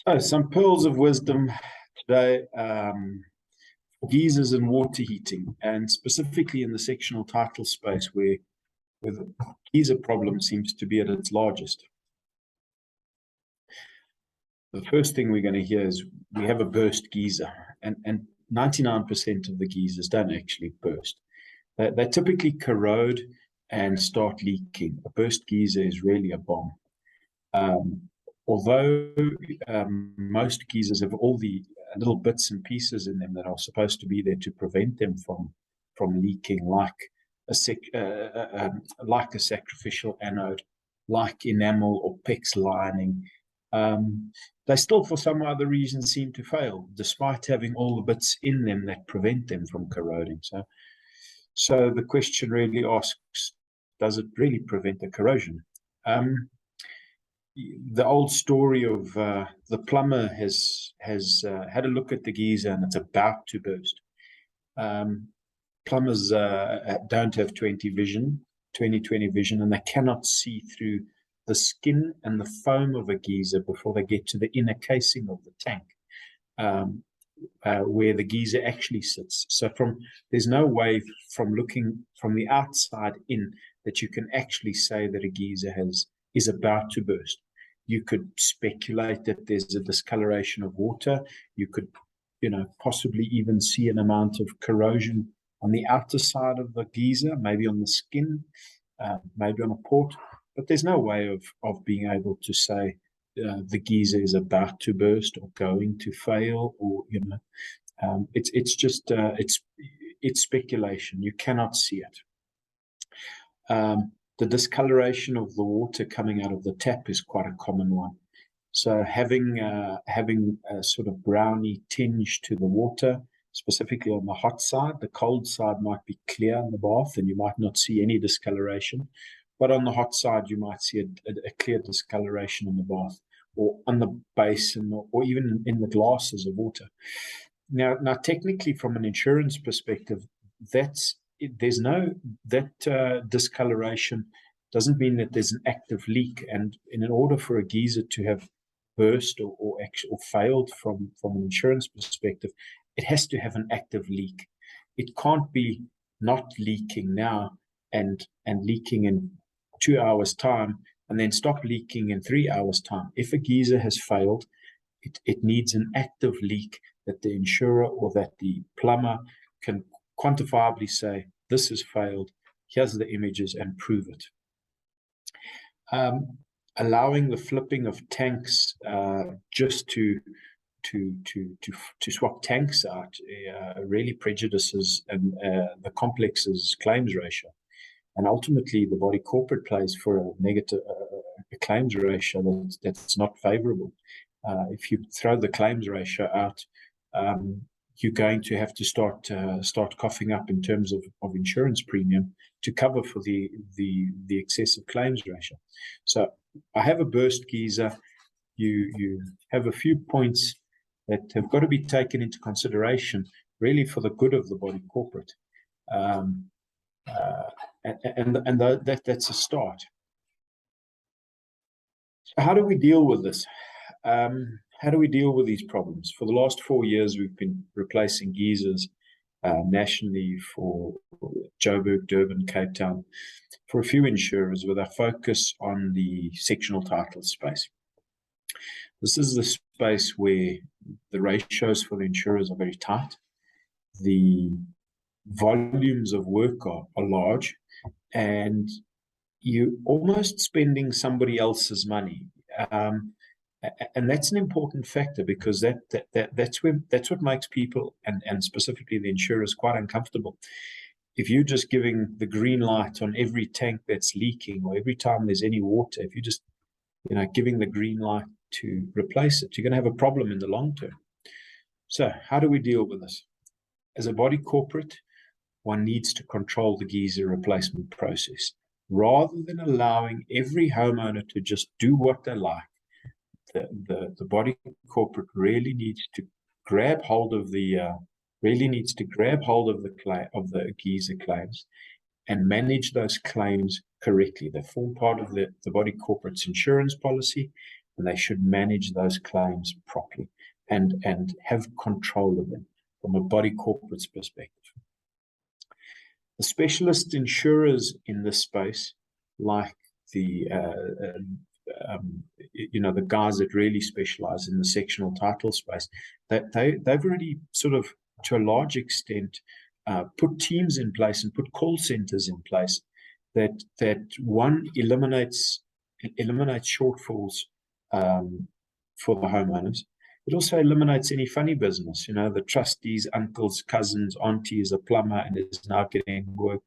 So, some pearls of wisdom today, geysers and water heating, and specifically in the sectional title space where the geyser problem seems to be at its largest. The first thing we're going to hear is we have a burst geyser, and 99% of the geysers don't actually burst. They typically corrode and start leaking. A burst geyser is really a bomb. Although most geysers have all the little bits and pieces in them that are supposed to be there to prevent them from leaking, like a sacrificial anode, like enamel or PEX lining, they still, for some other reason, seem to fail, despite having all the bits in them that prevent them from corroding. So the question really asks, does it really prevent the corrosion? The old story of the plumber has had a look at the geyser and it's about to burst. Plumbers don't have 20/20 vision, and they cannot see through the skin and the foam of a geyser before they get to the inner casing of the tank, where the geyser actually sits. So there's no way from looking from the outside in that you can actually say that a geyser is about to burst. You could speculate that there's a discoloration of water. You could, possibly even see an amount of corrosion on the outer side of the geyser, maybe on the skin, maybe on a port. But there's no way of being able to say the geyser is about to burst or going to fail, or it's just it's speculation. You cannot see it. The discoloration of the water coming out of the tap is quite a common one. So having a sort of browny tinge to the water, specifically on the hot side. The cold side might be clear in the bath and you might not see any discoloration. But on the hot side, you might see a clear discoloration in the bath, or on the basin, or even in the glasses of water. Now, technically, from an insurance perspective, that discoloration doesn't mean that there's an active leak. And in order for a geyser to have burst or failed from an insurance perspective, it has to have an active leak. It can't be not leaking now and leaking in 2 hours' time and then stop leaking in 3 hours' time. If a geyser has failed, it needs an active leak that the insurer or that the plumber can quantifiably say, this has failed, here's the images, and prove it. Allowing the flipping of tanks just to swap tanks out really prejudices the complex's claims ratio. And ultimately, the body corporate plays for a negative claims ratio that's not favorable. If you throw the claims ratio out, you're going to have to start coughing up in terms of insurance premium to cover for the excessive claims ratio. So I have a burst geyser. You have a few points that have got to be taken into consideration, really for the good of the body corporate. That's a start. So how do we deal with this? How do we deal with these problems? For the last 4 years, we've been replacing geysers nationally for Joburg, Durban, Cape Town, for a few insurers with a focus on the sectional title space. This is the space where the ratios for the insurers are very tight. The volumes of work are large, and you're almost spending somebody else's money. And that's an important factor, because that's what makes people and specifically the insurers quite uncomfortable. If you're just giving the green light on every tank that's leaking, or every time there's any water, if you're just giving the green light to replace it, you're going to have a problem in the long term. So how do we deal with this? As a body corporate, one needs to control the geyser replacement process rather than allowing every homeowner to just do what they like. The body corporate really needs to grab hold of the geyser claims and manage those claims correctly. They form part of the body corporate's insurance policy, and they should manage those claims properly and have control of them from a body corporate's perspective. The specialist insurers in this space, like the the guys that really specialize in the sectional title space, that they've already sort of, to a large extent, put teams in place and put call centers in place that one eliminates shortfalls for the homeowners. It also eliminates any funny business. The trustees, uncles, cousins, auntie is a plumber and is now getting work.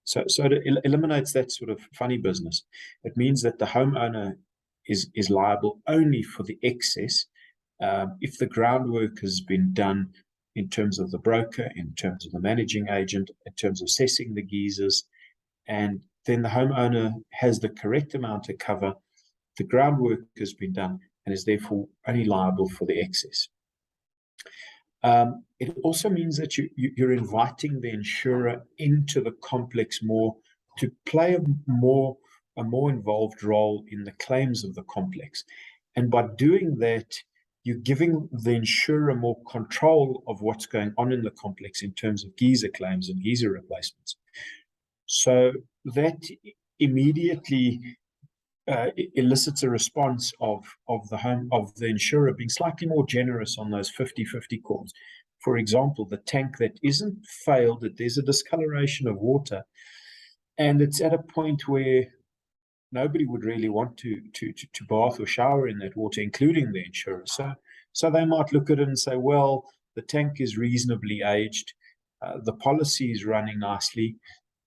So it eliminates that sort of funny business. It means that the homeowner is liable only for the excess if the groundwork has been done in terms of the broker, in terms of the managing agent, in terms of assessing the geysers, and then the homeowner has the correct amount of cover. The groundwork has been done and is therefore only liable for the excess. It also means that you're inviting the insurer into the complex more, to play a more involved role in the claims of the complex. And by doing that, you're giving the insurer more control of what's going on in the complex in terms of geyser claims and geyser replacements. So that immediately elicits a response of the insurer being slightly more generous on those 50-50 calls. For example, the tank that isn't failed, that there's a discoloration of water, and it's at a point where nobody would really want to bath or shower in that water, including the insurer. So they might look at it and say, well, the tank is reasonably aged, the policy is running nicely,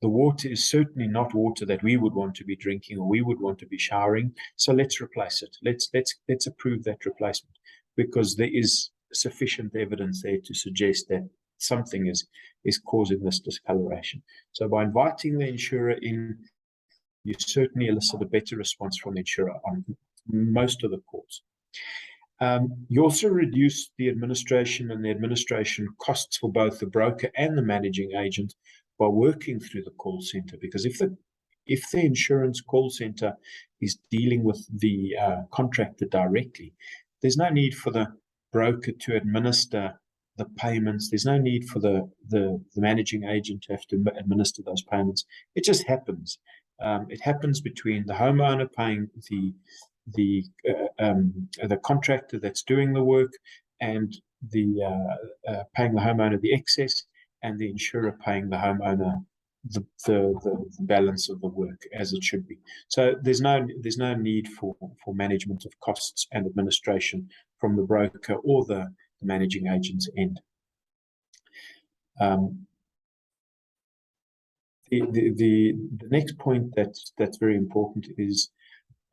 the water is certainly not water that we would want to be drinking or we would want to be showering, so let's replace it. Let's approve that replacement, because there is sufficient evidence there to suggest that something is causing this discoloration. So by inviting the insurer in, you certainly elicit a better response from the insurer on most of the calls. You also reduce the administration costs for both the broker and the managing agent by working through the call center, because if the insurance call center is dealing with the contractor directly, there's no need for the broker to administer the payments. There's no need for the managing agent to have to administer those payments. It just happens. It happens between the homeowner paying the contractor that's doing the work, and the paying the homeowner the excess, and the insurer paying the homeowner the balance of the work as it should be. So there's no need for management of costs and administration from the broker or the managing agent's end. The next point that's very important is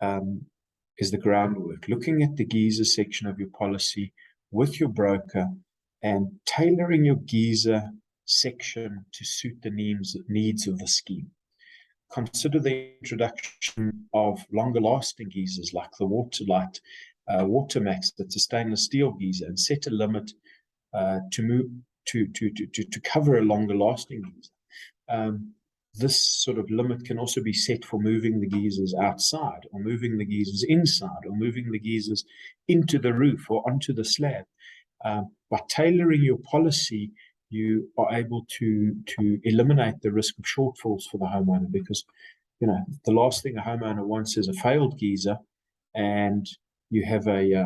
the groundwork. Looking at the geyser section of your policy with your broker and tailoring your geyser section to suit the needs of the scheme. Consider the introduction of longer lasting geysers like the Waterlight Watermax, that's a stainless steel geyser, and set a limit to cover a longer lasting geyser. This sort of limit can also be set for moving the geysers outside, or moving the geysers inside, or moving the geysers into the roof or onto the slab. By tailoring your policy, you are able to eliminate the risk of shortfalls for the homeowner, because the last thing a homeowner wants is a failed geyser, and you have a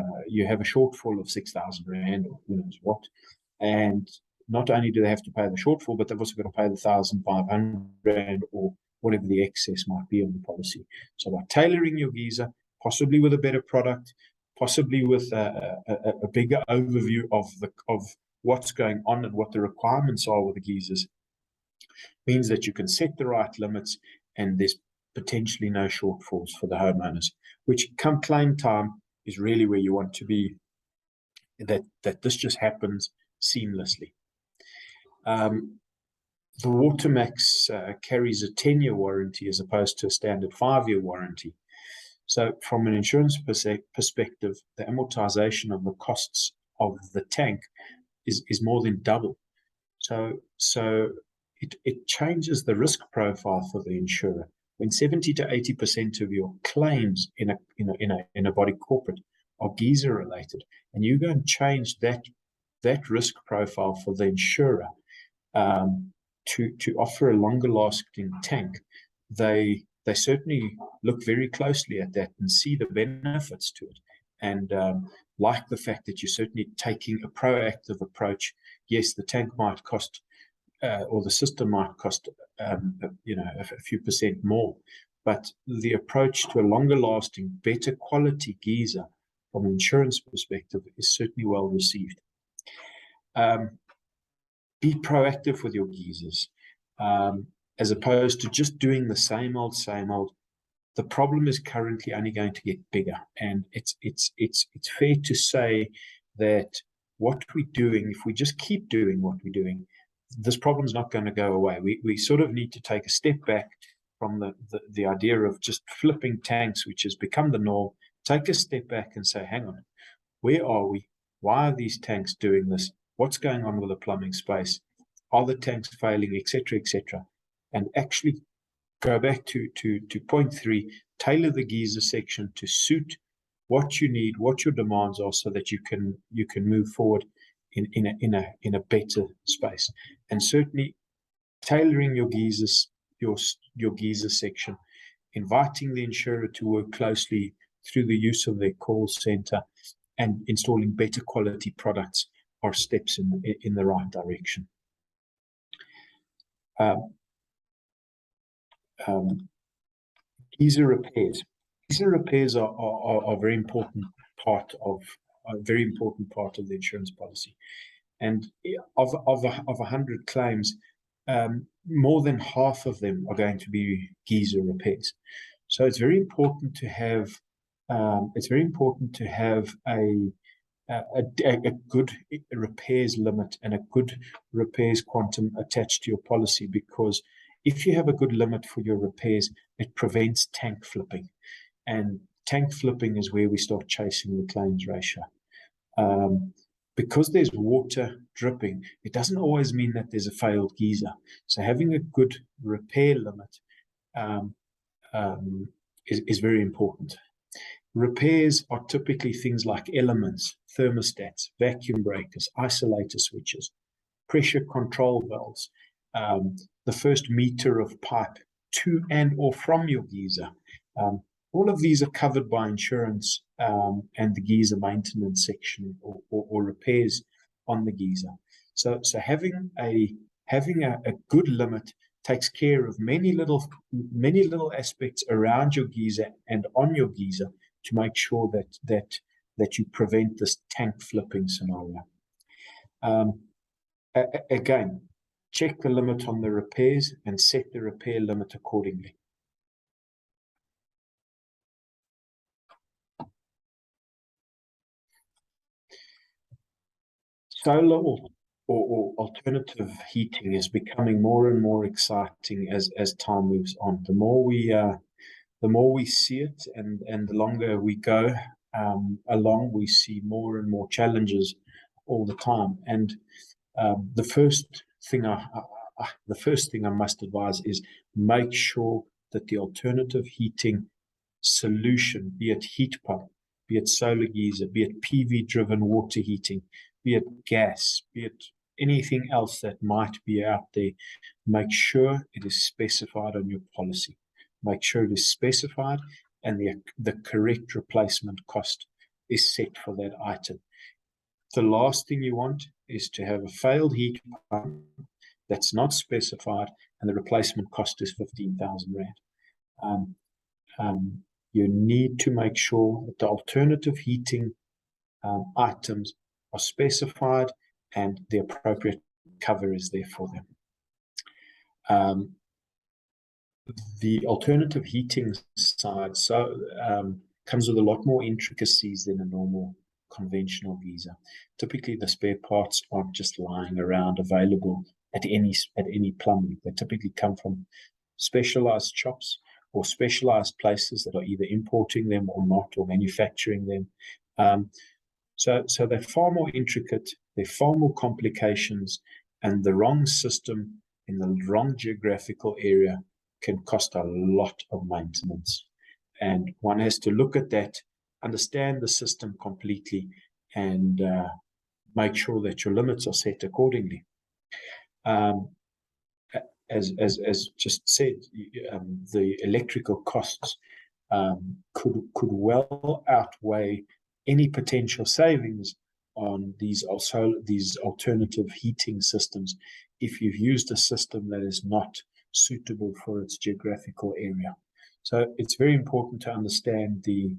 shortfall of 6,000 rand or who knows what, and not only do they have to pay the shortfall, but they've also got to pay the 1,500 rand or whatever the excess might be on the policy. So by tailoring your geyser, possibly with a better product, possibly with a bigger overview of what's going on and what the requirements are with the geysers, means that you can set the right limits and there's potentially no shortfalls for the homeowners, which come claim time is really where you want to be, that this just happens seamlessly. The Watermax carries a 10-year warranty as opposed to a standard 5-year warranty. So from an insurance perspective, the amortization of the costs of the tank is more than double. So it changes the risk profile for the insurer. when 70 to 80% of your claims in a body corporate are geyser related, and you go and change that risk profile for the insurer to offer a longer lasting tank, they certainly look very closely at that and see the benefits to it, and like the fact that you're certainly taking a proactive approach. Yes, the tank might cost or the system might cost a few percent more, but the approach to a longer lasting, better quality geyser from an insurance perspective is certainly well received. Be proactive with your geysers, as opposed to just doing the same old. The problem is currently only going to get bigger, and it's fair to say that what we're doing, if we just keep doing what we're doing, this problem's not going to go away. We sort of need to take a step back from the idea of just flipping tanks, which has become the norm. Take a step back and say, hang on, where are we? Why are these tanks doing this? What's going on with the plumbing space? Are the tanks failing, etc., etc.? And actually go back to point 3, tailor the geyser section to suit what you need, what your demands are, so that you can move forward in a better space. And certainly tailoring your geysers, your geyser section, inviting the insurer to work closely through the use of their call center, and installing better quality products are steps in the right direction. Geyser repairs. Geyser repairs are a very important part of the insurance policy. And of 100 claims, more than half of them are going to be geyser repairs. So it's very important to have a good repairs limit and a good repairs quantum attached to your policy, because if you have a good limit for your repairs, it prevents tank flipping. And tank flipping is where we start chasing the claims ratio. Because there's water dripping, it doesn't always mean that there's a failed geyser. So having a good repair limit is very important. Repairs are typically things like elements, thermostats, vacuum breakers, isolator switches, pressure control valves, the first meter of pipe to and or from your geyser. All of these are covered by insurance and the geyser maintenance section or repairs on the geyser. So having a good limit takes care of many little aspects around your geyser and on your geyser to make sure that you prevent this tank flipping scenario. Again, check the limit on the repairs and set the repair limit accordingly. Solar or alternative heating is becoming more and more exciting as time moves on. The more we see it, and the longer we go along, we see more and more challenges all the time. And the first thing I must advise is make sure that the alternative heating solution, be it heat pump, be it solar geyser, be it PV-driven water heating, be it gas, be it anything else that might be out there, make sure it is specified on your policy. Make sure it is specified and the correct replacement cost is set for that item. The last thing you want is to have a failed heat pump that's not specified and the replacement cost is 15,000 Rand. You need to make sure that the alternative heating items are specified and the appropriate cover is there for them. The alternative heating side comes with a lot more intricacies than a normal conventional geyser. Typically, the spare parts aren't just lying around available at any plumbing. They typically come from specialized shops or specialized places that are either importing them or not, or manufacturing them. So they're far more intricate, they're far more complications, and the wrong system in the wrong geographical area can cost a lot of maintenance. And one has to look at that, understand the system completely, and make sure that your limits are set accordingly. As just said, the electrical costs could well outweigh any potential savings on these alternative heating systems if you've used a system that is not suitable for its geographical area. So it's very important to understand the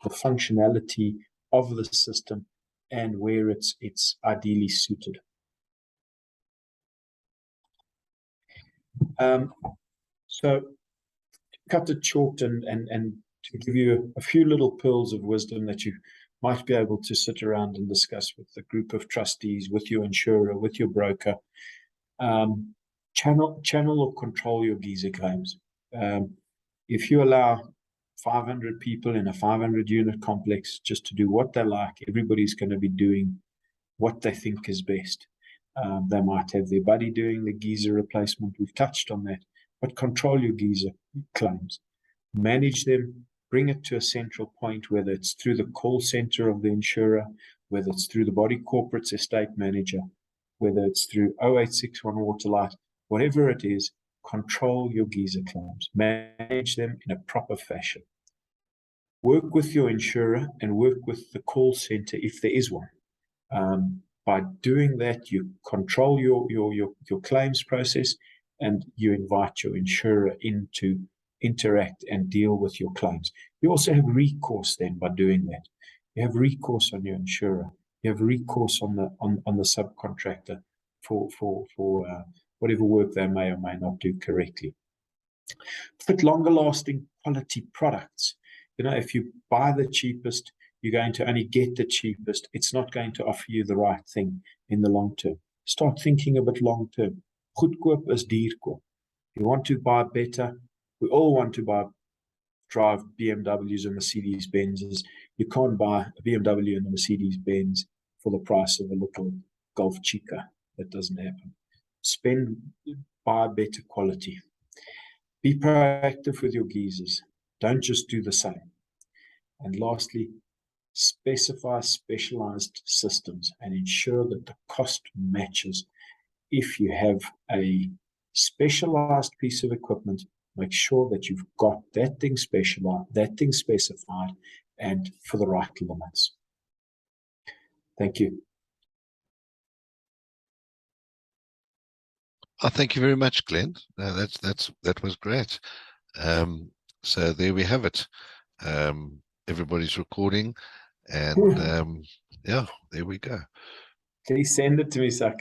functionality of the system and where it's ideally suited. So to cut it short and to give you a few little pearls of wisdom that you might be able to sit around and discuss with a group of trustees, with your insurer, with your broker, channel or control your geyser claims. If you allow 500 people in a 500 unit complex just to do what they like, everybody's going to be doing what they think is best. They might have their buddy doing the geyser replacement. We've touched on that. But control your geyser claims. Manage them. Bring it to a central point, whether it's through the call center of the insurer, whether it's through the body corporate's estate manager, whether it's through 0861 Waterlight, whatever it is, control your geyser claims. Manage them in a proper fashion. Work with your insurer and work with the call center if there is one. By doing that, you control your claims process, and you invite your insurer in to interact and deal with your claims. You also have recourse then by doing that. You have recourse on your insurer. You have recourse on the subcontractor for whatever work they may or may not do correctly. Fit longer lasting quality products. If you buy the cheapest, you're going to only get the cheapest. It's not going to offer you the right thing in the long term. Start thinking a bit long term. Goedkoop is duurkoop. You want to buy better. We all want to drive BMWs and Mercedes Benzes. You can't buy a BMW and a Mercedes Benz for the price of a little Golf Chica. That doesn't happen. Buy better quality. Be proactive with your geysers. Don't just do the same. And lastly, specify specialized systems and ensure that the cost matches. If you have a specialized piece of equipment, make sure that you've got that thing specialized, that thing specified, and for the right limits. Thank you. Oh, thank you very much, Glenn. That was great. So there we have it. Everybody's recording, and yeah, there we go. Can you send it to me so I can